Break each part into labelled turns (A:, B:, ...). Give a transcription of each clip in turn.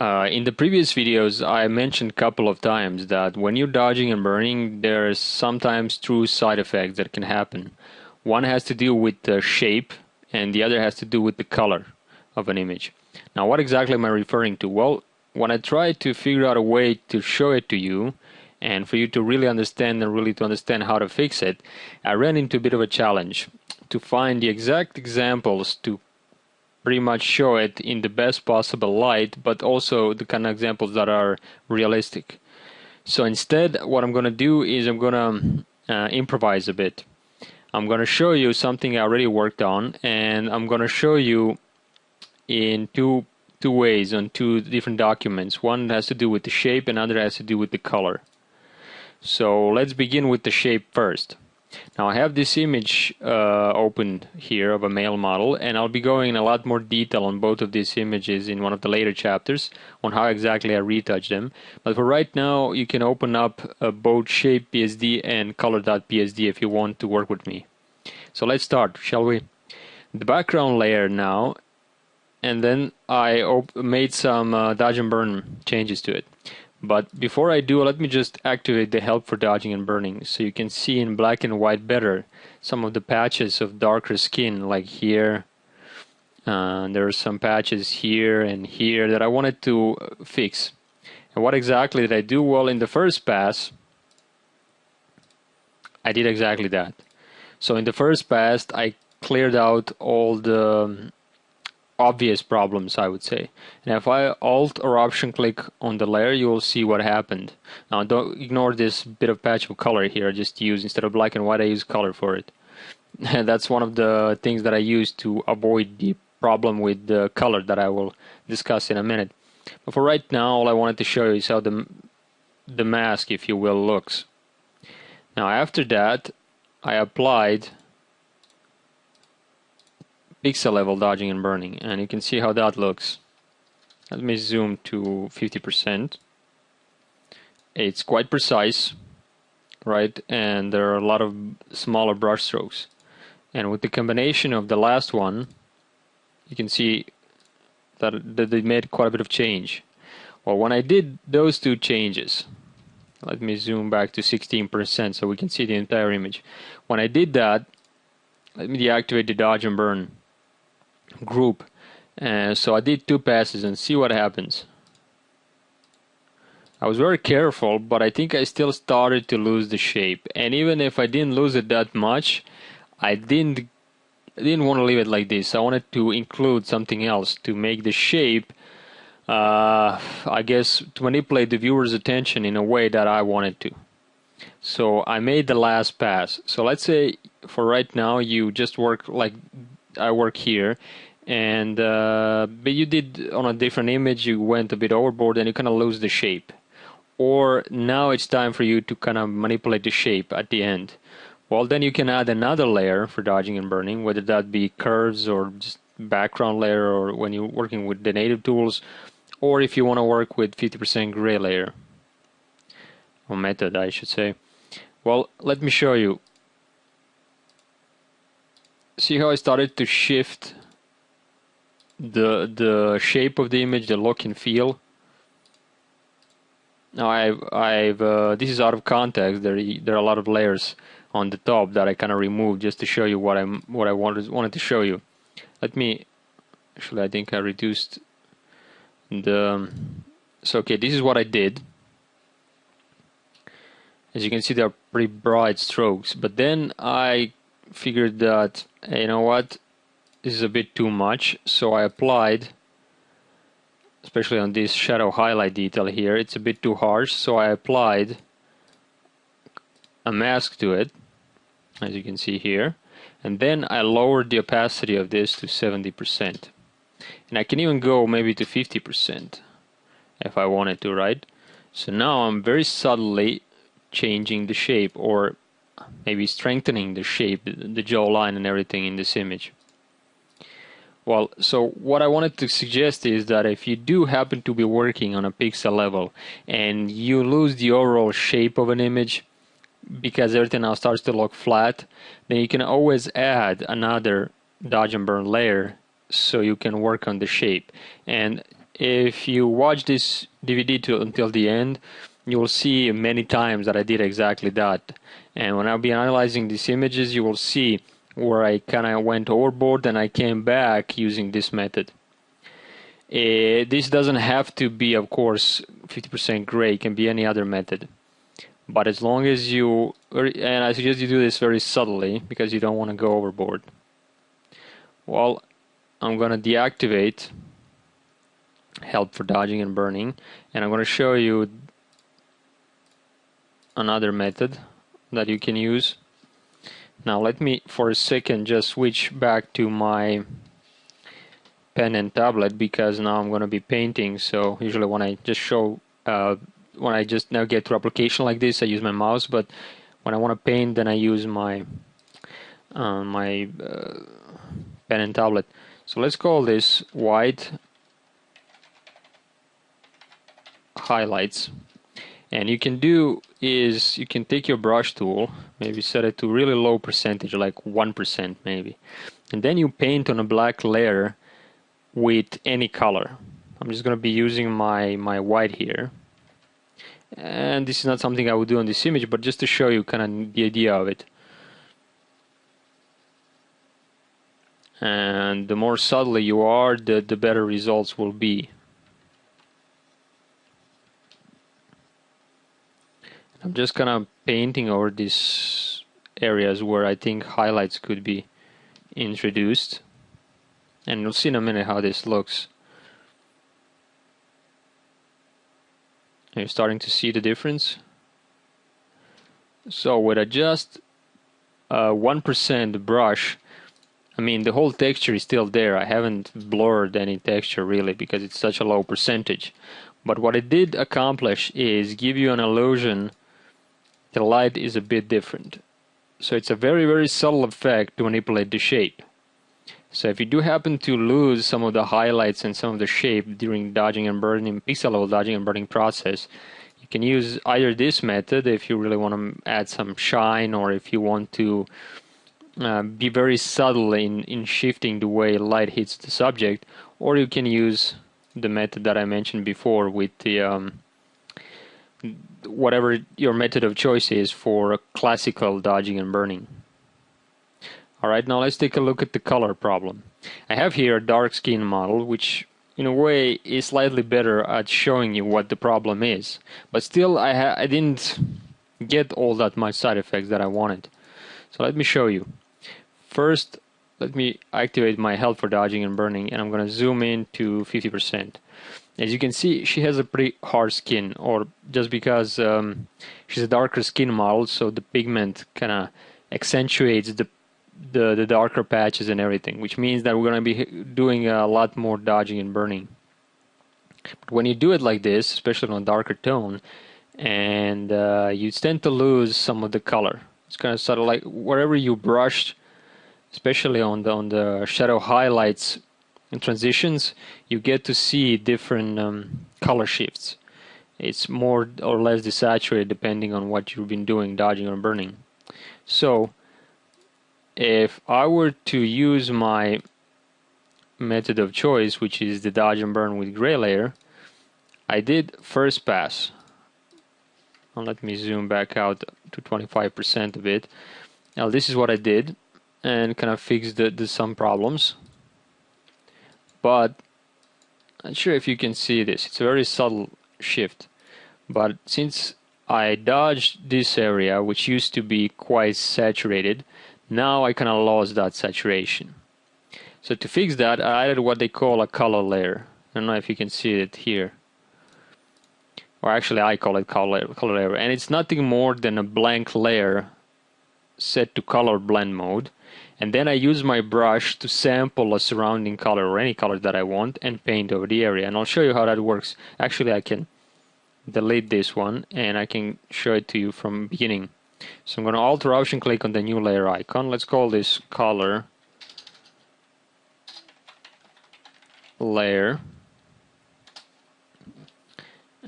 A: In the previous videos, I mentioned a couple of times that when you're dodging and burning, there's sometimes true side effects that can happen. One has to do with the shape, and the other has to do with the color of an image. Now, what exactly am I referring to? Well, when I tried to figure out a way to show it to you, and for you to really understand and really to understand how to fix it, I ran into a bit of a challenge to find the exact examples to pretty much show it in the best possible light, but also the kind of examples that are realistic. So instead, what I'm going to do is I'm going to improvise a bit. I'm going to show you something I already worked on, and I'm going to show you in two ways on two different documents. One has to do with the shape, and another has to do with the color. So let's begin with the shape first. Now I have this image opened here of a male model, and I'll be going in a lot more detail on both of these images in one of the later chapters on how exactly I retouch them. But for right now, you can open up both shape.psd and color.psd if you want to work with me. So let's start, shall we? The background layer now, and then I made some dodge and burn changes to it. But before I do, let me just activate the help for dodging and burning so you can see in black and white better some of the patches of darker skin, like here. There are some patches here and here that I wanted to fix. And what exactly did I do? Well, in the first pass, I did exactly that. So in the first pass, I cleared out all the obvious problems, I would say. And if I Alt or Option click on the layer, you will see what happened. Now don't ignore this bit of patch of color here. I just use, instead of black and white, I use color for it. And that's one of the things that I use to avoid the problem with the color that I will discuss in a minute. But for right now, all I wanted to show you is how the mask, if you will, looks. Now after that, I applied pixel level dodging and burning, and you can see how that looks. Let me zoom to 50%. It's quite precise, right? And there are a lot of smaller brush strokes. And with the combination of the last one, you can see that they made quite a bit of change. Well, when I did those two changes, let me zoom back to 16% so we can see the entire image. When I did that, let me deactivate the dodge and burn group. So I did two passes and see what happens. I was very careful, but I think I still started to lose the shape. And even if I didn't lose it that much, I didn't want to leave it like this. I wanted to include something else to make the shape, I guess, to manipulate the viewer's attention in a way that I wanted to. So I made the last pass. So let's say for right now you just work like I work here, and but you did on a different image, you went a bit overboard and you kind of lose the shape. Or now it's time for you to kind of manipulate the shape at the end. Well, then you can add another layer for dodging and burning, whether that be curves or just background layer, or when you're working with the native tools, or if you want to work with 50% gray layer, or method I should say. Well, let me show you. See how I started to shift the shape of the image, the look and feel. Now this is out of context. There are a lot of layers on the top that I kind of removed just to show you what I wanted to show you. Let me actually, I think I reduced the. So okay, this is what I did. As you can see, there are pretty bright strokes, but then I figured that, you know what, this is a bit too much, so I applied, especially on this shadow highlight detail here, it's a bit too harsh, so I applied a mask to it, as you can see here, and then I lowered the opacity of this to 70%. And I can even go maybe to 50% if I wanted to, right? So now I'm very subtly changing the shape, or maybe strengthening the shape, the jawline and everything in this image. Well, so what I wanted to suggest is that if you do happen to be working on a pixel level and you lose the overall shape of an image because everything now starts to look flat, then you can always add another dodge and burn layer so you can work on the shape. And if you watch this DVD until the end, you will see many times that I did exactly that. And when I'll be analyzing these images, you will see where I kind of went overboard and I came back using this method. This doesn't have to be, of course, 50% gray. It can be any other method. But as long as you, and I suggest you do this very subtly because you don't want to go overboard. Well, I'm going to deactivate help for dodging and burning, and I'm going to show you another method that you can use. Now let me for a second just switch back to my pen and tablet, because now I'm going to be painting. So usually when I just show when I just navigate through application like this, I use my mouse, but when I want to paint, then I use my pen and tablet. So let's call this white highlights. And you can do is you can take your brush tool, maybe set it to really low percentage, like 1% maybe, and then you paint on a black layer with any color. I'm just going to be using my white here, and this is not something I would do on this image, but just to show you kind of the idea of it. And the more subtly you are, the better results will be. I'm just kind of painting over these areas where I think highlights could be introduced, and you'll see in a minute how this looks. You're starting to see the difference. So with a just 1% brush, I mean the whole texture is still there. I haven't blurred any texture really because it's such a low percentage. But what it did accomplish is give you an illusion the light is a bit different. So it's a very, very subtle effect to manipulate the shape. So if you do happen to lose some of the highlights and some of the shape during dodging and burning, pixel level dodging and burning process, you can use either this method if you really want to add some shine, or if you want to be very subtle in shifting the way light hits the subject, or you can use the method that I mentioned before with the whatever your method of choice is for classical dodging and burning. Alright, now let's take a look at the color problem. I have here a dark skin model, which in a way is slightly better at showing you what the problem is, but still I didn't get all that much side effects that I wanted. So let me show you. First, let me activate my help for dodging and burning, and I'm going to zoom in to 50%. As you can see, she has a pretty hard skin, or just because she's a darker skin model, so the pigment kind of accentuates the darker patches and everything, which means that we're going to be doing a lot more dodging and burning. But when you do it like this, especially on a darker tone, and you tend to lose some of the color. It's kind of sort of like wherever you brushed, especially on the shadow highlights and transitions, you get to see different color shifts. It's more or less desaturated depending on what you've been doing, dodging or burning. So if I were to use my method of choice, which is the dodge and burn with gray layer, I did first pass. Now let me zoom back out to 25% of it. Now this is what I did, and kind of fixed some problems. But I'm not sure if you can see this. It's a very subtle shift. But since I dodged this area, which used to be quite saturated, now I kind of lost that saturation. So to fix that, I added what they call a color layer. I don't know if you can see it here. Or actually I call it color layer. And it's nothing more than a blank layer set to color blend mode. And then I use my brush to sample a surrounding color or any color that I want and paint over the area. And I'll show you how that works. Actually, I can delete this one and I can show it to you from the beginning. So I'm going to Alt-Option click on the new layer icon. Let's call this color layer.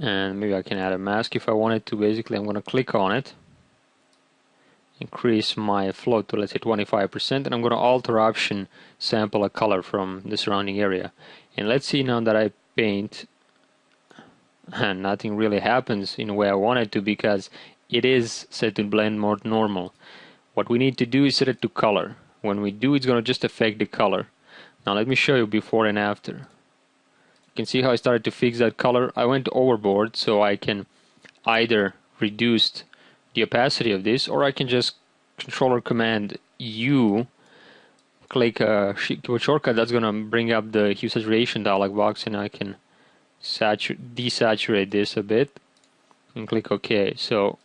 A: And maybe I can add a mask if I wanted to. Basically, I'm going to click on it. Increase my float to, let's say, 25%, and I'm going to Alt-Option sample a color from the surrounding area. And let's see now that I paint, and nothing really happens in the way I want it to, because it is set to blend mode normal. What we need to do is set it to color. When we do, it's going to just affect the color. Now let me show you before and after. You can see how I started to fix that color. I went overboard, so I can either reduce the opacity of this, or I can just controller command U, click a keyboard shortcut that's going to bring up the hue saturation dialog box, and I can desaturate this a bit and click OK. So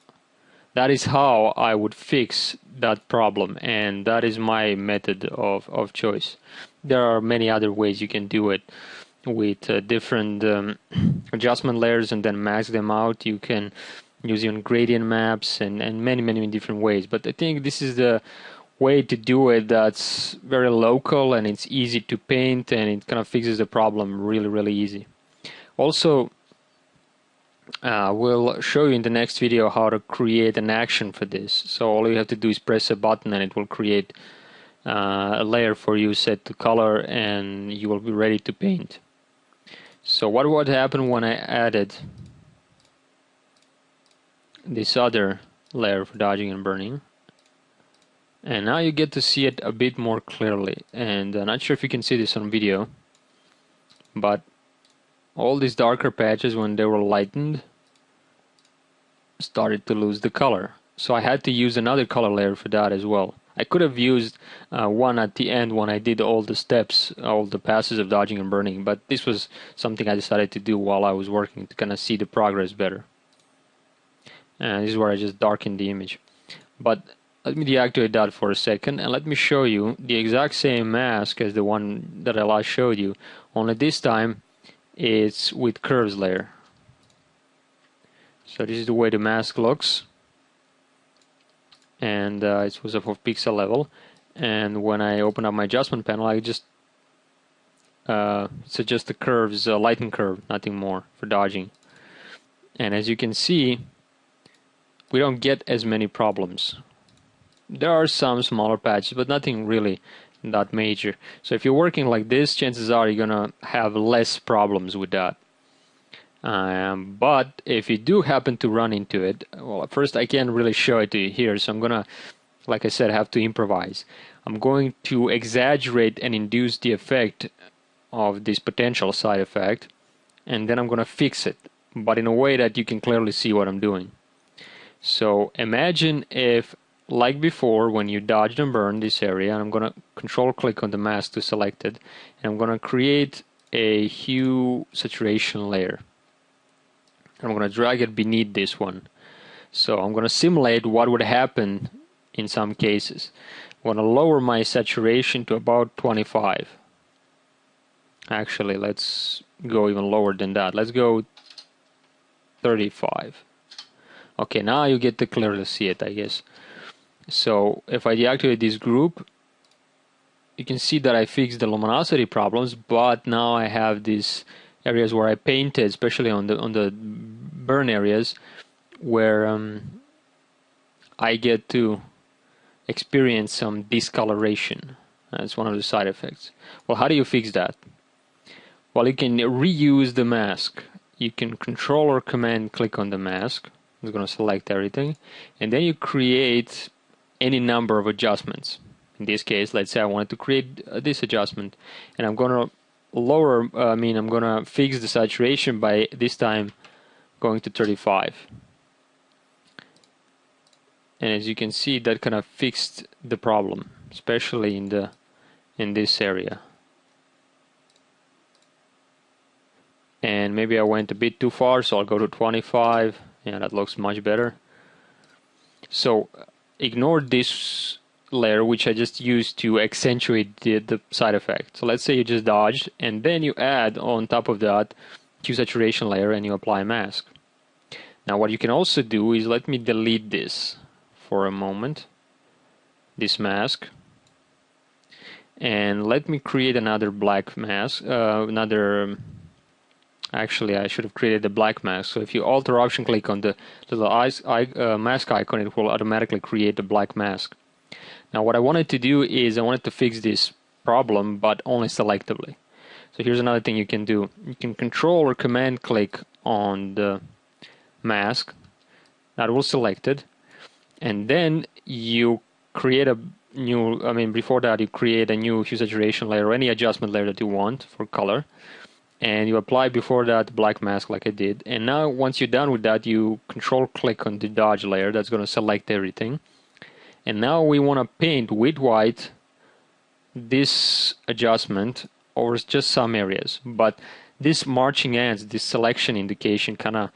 A: that is how I would fix that problem, and that is my method of choice. There are many other ways you can do it with different adjustment layers and then mask them out. You can use even gradient maps and many different ways, but I think this is the way to do it that's very local, and it's easy to paint, and it kind of fixes the problem really easy. Also, we'll show you in the next video how to create an action for this. So all you have to do is press a button and it will create a layer for you set to color, and you will be ready to paint. So what would happen when I added this other layer for dodging and burning? And now you get to see it a bit more clearly, and I'm not sure if you can see this on video, but all these darker patches, when they were lightened, started to lose the color. So I had to use another color layer for that as well. I could have used one at the end when I did all the steps, all the passes of dodging and burning, but this was something I decided to do while I was working to kind of see the progress better. And this is where I just darkened the image. But let me deactivate that for a second, and let me show you the exact same mask as the one that I last showed you, only this time it's with curves layer. So this is the way the mask looks, and it was of pixel level. And when I open up my adjustment panel, I just suggest the curves, lighten curve, nothing more for dodging. And as you can see, we don't get as many problems. There are some smaller patches, but nothing really that major. So if you're working like this, chances are you're gonna have less problems with that. But if you do happen to run into it, well, first I can't really show it to you here, so I'm gonna, like I said, have to improvise. I'm going to exaggerate and induce the effect of this potential side effect, and then I'm gonna fix it, but in a way that you can clearly see what I'm doing. So imagine if, like before, when you dodged and burned this area, and I'm going to control click on the mask to select it, and I'm going to create a hue saturation layer. I'm going to drag it beneath this one. So I'm going to simulate what would happen in some cases. I'm going to lower my saturation to about 25. Actually, let's go even lower than that. Let's go 35. Okay, now you get to clearly see it, I guess. So if I deactivate this group, you can see that I fixed the luminosity problems, but now I have these areas where I painted, especially on the burn areas, where I get to experience some discoloration. That's one of the side effects. Well, how do you fix that? Well, you can reuse the mask. You can control or command click on the mask. It's going to select everything, and then you create any number of adjustments. In this case, let's say I wanted to create this adjustment, and I'm going to lower, I'm going to fix the saturation by this time going to 35. And as you can see, that kind of fixed the problem, especially in this area. And maybe I went a bit too far, so I'll go to 25. Yeah, that looks much better. So ignore this layer, which I just used to accentuate the side effect. So let's say you just dodged, and then you add on top of that hue saturation layer and you apply mask. Now what you can also do is, let me delete this for a moment, this mask, and let me create another black mask, actually I should have created a black mask. So if you Alt or Option click on the little mask icon, it will automatically create a black mask. Now what I wanted to do is I wanted to fix this problem, but only selectively. So here's another thing you can do. You can control or command click on the mask. That will select it. And then you create a new, before that you create a new hue saturation layer or any adjustment layer that you want for color. And you apply before that black mask like I did. And now once you're done with that, you control click on the dodge layer. That's going to select everything. And now we want to paint with white this adjustment over just some areas. But this marching ants, this selection indication kind of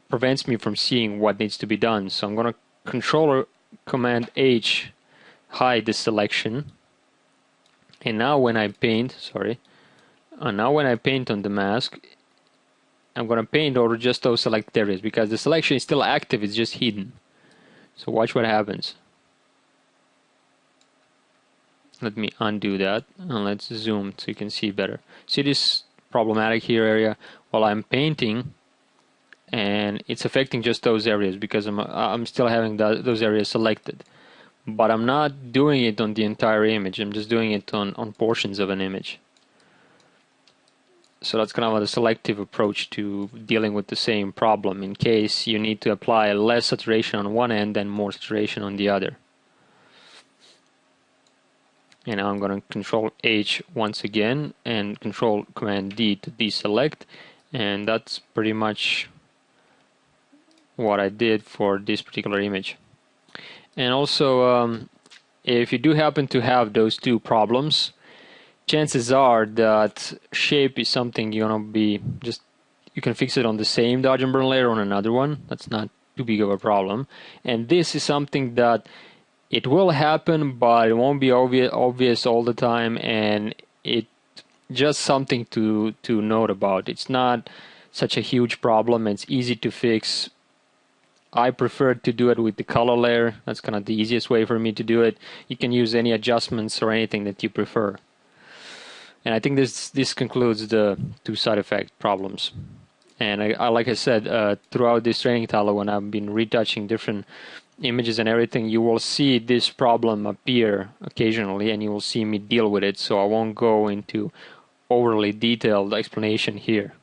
A: prevents me from seeing what needs to be done. So I'm going to control or command H, hide this selection. And now when I paint, now when I paint on the mask, I'm going to paint over just those selected areas because the selection is still active, it's just hidden. So watch what happens. Let me undo that and let's zoom so you can see better. See this problematic here area? While I'm painting, and it's affecting just those areas because I'm still having those areas selected. But I'm not doing it on the entire image, I'm just doing it on portions of an image. So that's kind of a selective approach to dealing with the same problem in case you need to apply less saturation on one end and more saturation on the other. And now I'm going to control H once again and control command D to deselect, and that's pretty much what I did for this particular image. And also if you do happen to have those two problems, chances are that shape is something you're gonna be you can fix it on the same dodge and burn layer on another one. That's not too big of a problem. And this is something that it will happen, but it won't be obvious all the time, and it just something to note about. It's not such a huge problem. It's easy to fix. I prefer to do it with the color layer. That's kind of the easiest way for me to do it. You can use any adjustments or anything that you prefer. And I think this concludes the two side effect problems. And I like I said, throughout this training, Talo, when I've been retouching different images and everything, you will see this problem appear occasionally, and you will see me deal with it. So I won't go into overly detailed explanation here.